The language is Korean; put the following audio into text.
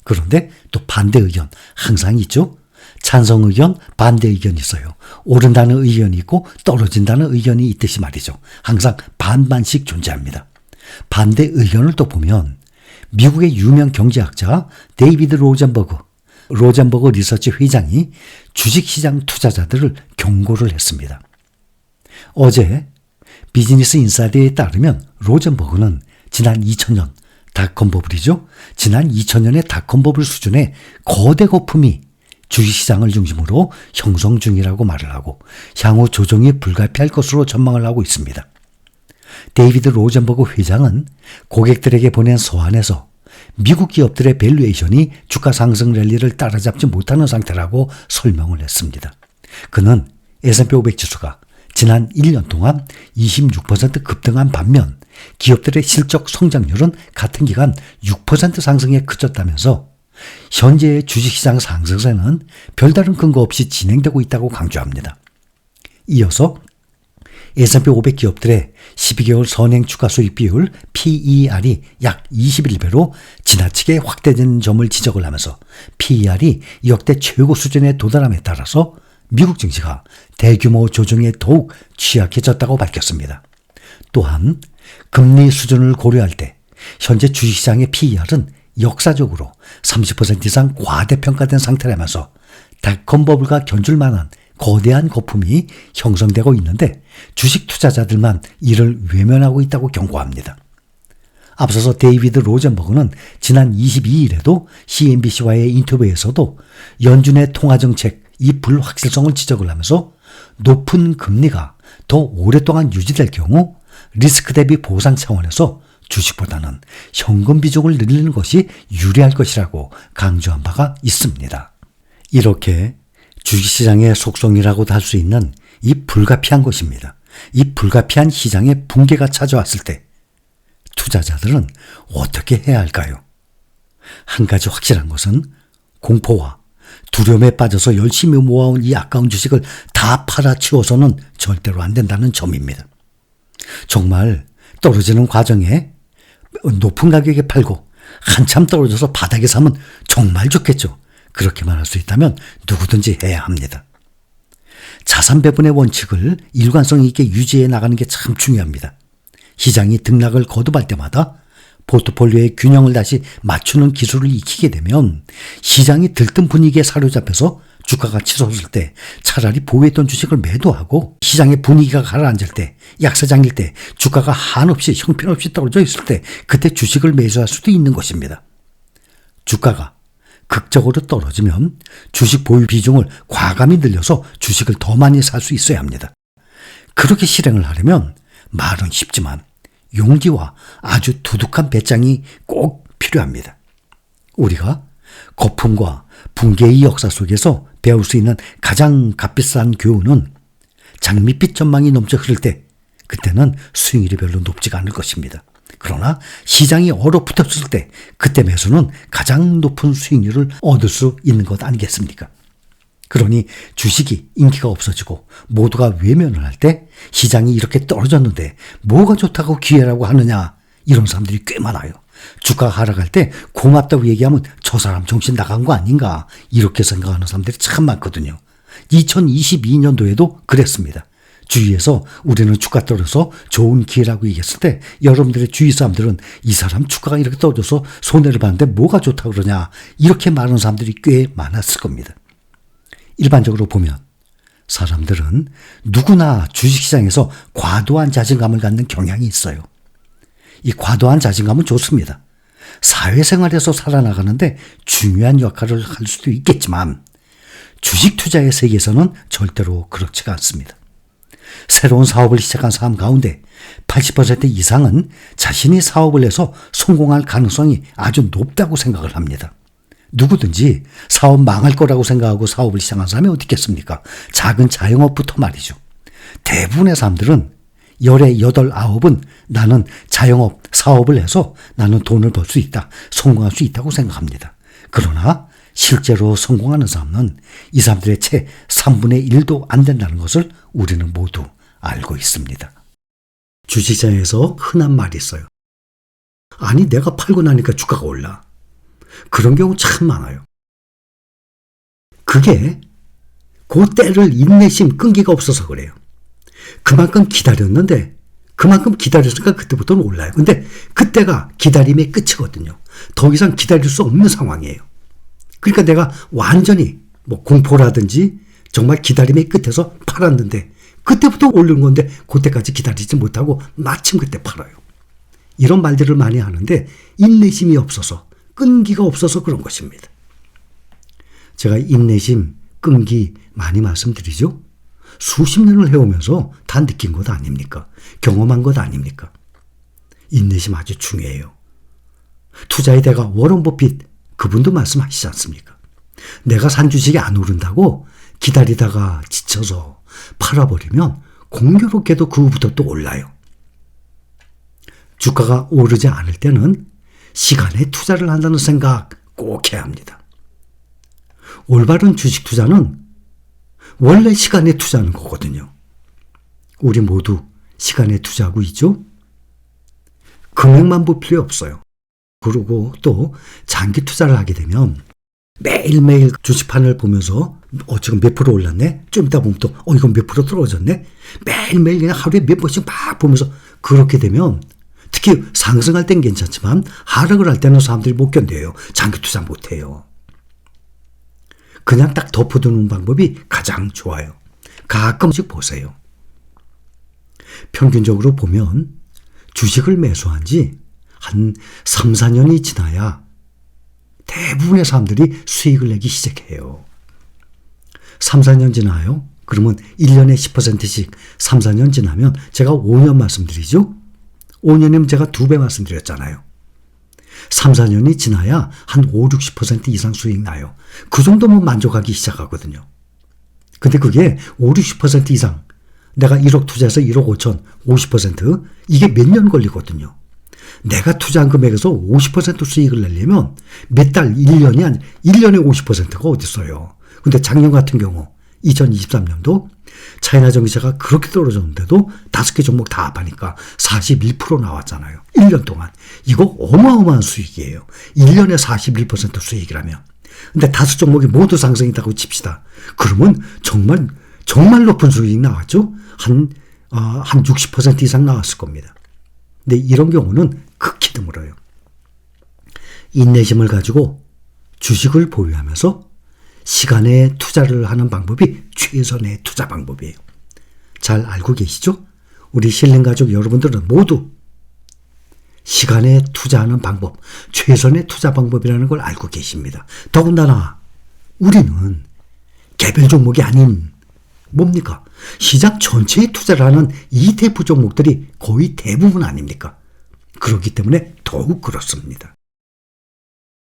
그런데 또 반대 의견 항상 있죠. 찬성 의견, 반대 의견이 있어요. 오른다는 의견이 있고 떨어진다는 의견이 있듯이 말이죠. 항상 반반씩 존재합니다. 반대 의견을 또 보면 미국의 유명 경제학자 데이비드 로젠버그 리서치 회장이 주식시장 투자자들을 경고를 했습니다. 어제 비즈니스 인사이드에 따르면 로젠버그는 지난 2000년 닷컴 버블이죠. 지난 2000년의 닷컴 버블 수준의 거대 거품이 주식시장을 중심으로 형성 중이라고 말을 하고 향후 조정이 불가피할 것으로 전망을 하고 있습니다. 데이비드 로젠버그 회장은 고객들에게 보낸 서한에서 미국 기업들의 밸류에이션이 주가 상승 랠리를 따라잡지 못하는 상태라고 설명을 했습니다. 그는 S&P 500 지수가 지난 1년 동안 26% 급등한 반면 기업들의 실적 성장률은 같은 기간 6% 상승에 그쳤다면서 현재의 주식시장 상승세는 별다른 근거 없이 진행되고 있다고 강조합니다. 이어서 S&P 500 기업들의 12개월 선행 주가 수익 비율 PER이 약 21배로 지나치게 확대된 점을 지적을 하면서 PER이 역대 최고 수준에 도달함에 따라서 미국 증시가 대규모 조정에 더욱 취약해졌다고 밝혔습니다. 또한 금리 수준을 고려할 때 현재 주식시장의 PER은 역사적으로 30% 이상 과대평가된 상태라면서 닷컴 버블과 견줄 만한 거대한 거품이 형성되고 있는데 주식 투자자들만 이를 외면하고 있다고 경고합니다. 앞서서 데이비드 로젠버그는 지난 22일에도 CNBC와의 인터뷰에서도 연준의 통화정책 이 불확실성을 지적을 하면서 높은 금리가 더 오랫동안 유지될 경우 리스크 대비 보상 차원에서 주식보다는 현금 비중을 늘리는 것이 유리할 것이라고 강조한 바가 있습니다. 이렇게 주식시장의 속성이라고도 할 수 있는 이 불가피한 것입니다. 이 불가피한 시장의 붕괴가 찾아왔을 때 투자자들은 어떻게 해야 할까요? 한 가지 확실한 것은 공포와 두려움에 빠져서 열심히 모아온 이 아까운 주식을 다 팔아치워서는 절대로 안 된다는 점입니다. 정말 떨어지는 과정에 높은 가격에 팔고 한참 떨어져서 바닥에 사면 정말 좋겠죠. 그렇게만 할 수 있다면 누구든지 해야 합니다. 자산 배분의 원칙을 일관성 있게 유지해 나가는 게 참 중요합니다. 시장이 등락을 거듭할 때마다 포트폴리오의 균형을 다시 맞추는 기술을 익히게 되면 시장이 들뜬 분위기에 사로잡혀서 주가가 치솟을 때 차라리 보유했던 주식을 매도하고 시장의 분위기가 가라앉을 때 약세장일 때 주가가 한없이 형편없이 떨어져 있을 때 그때 주식을 매수할 수도 있는 것입니다. 주가가 극적으로 떨어지면 주식 보유 비중을 과감히 늘려서 주식을 더 많이 살 수 있어야 합니다. 그렇게 실행을 하려면 말은 쉽지만 용기와 아주 두둑한 배짱이 꼭 필요합니다. 우리가 거품과 붕괴의 역사 속에서 배울 수 있는 가장 값비싼 교훈은 장밋빛 전망이 넘쳐 흐를 때 그때는 수익률이 별로 높지가 않을 것입니다. 그러나 시장이 얼어붙었을 때 그때 매수는 가장 높은 수익률을 얻을 수 있는 것 아니겠습니까? 그러니 주식이 인기가 없어지고 모두가 외면을 할 때 시장이 이렇게 떨어졌는데 뭐가 좋다고 기회라고 하느냐 이런 사람들이 꽤 많아요. 주가가 하락할 때 고맙다고 얘기하면 저 사람 정신 나간 거 아닌가 이렇게 생각하는 사람들이 참 많거든요. 2022년도에도 그랬습니다. 주위에서 우리는 주가 떨어져서 좋은 기회라고 얘기했을 때 여러분들의 주위 사람들은 이 사람 주가가 이렇게 떨어져서 손해를 봤는데 뭐가 좋다고 그러냐 이렇게 말하는 사람들이 꽤 많았을 겁니다. 일반적으로 보면 사람들은 누구나 주식시장에서 과도한 자신감을 갖는 경향이 있어요. 이 과도한 자신감은 좋습니다. 사회생활에서 살아나가는데 중요한 역할을 할 수도 있겠지만 주식 투자의 세계에서는 절대로 그렇지가 않습니다. 새로운 사업을 시작한 사람 가운데 80% 이상은 자신이 사업을 해서 성공할 가능성이 아주 높다고 생각을 합니다. 누구든지 사업 망할 거라고 생각하고 사업을 시작한 사람이 어디 있겠습니까? 작은 자영업부터 말이죠. 대부분의 사람들은 열의 8, 9은 나는 자영업, 사업을 해서 나는 돈을 벌 수 있다, 성공할 수 있다고 생각합니다. 그러나 실제로 성공하는 사람은 이 사람들의 채 3분의 1도 안 된다는 것을 우리는 모두 알고 있습니다. 주식시장에서 흔한 말이 있어요. 아니 내가 팔고 나니까 주가가 올라. 그런 경우 참 많아요. 그게 그 때를 인내심 끈기가 없어서 그래요. 그만큼 기다렸는데 그만큼 기다렸으니까 그때부터는 올라요. 근데 그때가 기다림의 끝이거든요. 더 이상 기다릴 수 없는 상황이에요. 그러니까 내가 완전히 공포라든지 정말 기다림의 끝에서 팔았는데 그때부터 오르는 건데 그때까지 기다리지 못하고 마침 그때 팔아요. 이런 말들을 많이 하는데 인내심이 없어서 끈기가 없어서 그런 것입니다. 제가 인내심, 끈기 많이 말씀드리죠. 수십 년을 해오면서 다 느낀 것 아닙니까? 경험한 것 아닙니까? 인내심 아주 중요해요. 투자의 대가 워런 버핏 그분도 말씀하시지 않습니까? 내가 산 주식이 안 오른다고 기다리다가 지쳐서 팔아버리면 공교롭게도 그 후부터 또 올라요. 주가가 오르지 않을 때는 시간에 투자를 한다는 생각 꼭 해야 합니다. 올바른 주식 투자는 원래 시간에 투자하는 거거든요. 우리 모두 시간에 투자하고 있죠? 금액만 볼 필요 없어요. 그리고 또 장기 투자를 하게 되면 매일매일 주식판을 보면서 지금 몇 프로 올랐네? 좀 이따 보면 또 이건 몇 프로 떨어졌네? 매일매일 그냥 하루에 몇 번씩 막 보면서 그렇게 되면 특히 상승할 땐 괜찮지만 하락을 할 때는 사람들이 못 견뎌요. 장기 투자 못해요. 그냥 딱 덮어두는 방법이 가장 좋아요. 가끔씩 보세요. 평균적으로 보면 주식을 매수한 지 한 3, 4년이 지나야 대부분의 사람들이 수익을 내기 시작해요. 3, 4년 지나요? 그러면 1년에 10%씩 3, 4년 지나면 제가 5년 말씀드리죠? 5년이면 제가 2배 말씀드렸잖아요. 3, 4년이 지나야 한 5, 60% 이상 수익 나요. 그 정도면 만족하기 시작하거든요. 근데 그게 5, 60% 이상 내가 1억 투자해서 1억 5천 50% 이게 몇 년 걸리거든요. 내가 투자한 금액에서 50% 수익을 내려면 몇 달, 1년이 아니 1년에 50%가 어디 있어요. 근데 작년 같은 경우 2023년도 차이나 전기차가 그렇게 떨어졌는데도 5개 종목 다 합하니까 41% 나왔잖아요. 1년 동안. 이거 어마어마한 수익이에요. 1년에 41% 수익이라면. 근데 5종목이 모두 상승이라고 칩시다. 그러면 정말 높은 수익이 나왔죠? 한 60% 이상 나왔을 겁니다. 근데 이런 경우는 극히 드물어요. 인내심을 가지고 주식을 보유하면서 시간에 투자를 하는 방법이 최선의 투자 방법이에요. 잘 알고 계시죠? 우리 신림가족 여러분들은 모두 시간에 투자하는 방법, 최선의 투자 방법이라는 걸 알고 계십니다. 더군다나 우리는 개별 종목이 아닌 뭡니까? 시장 전체에 투자를 하는 ETF 종목들이 거의 대부분 아닙니까? 그렇기 때문에 더욱 그렇습니다.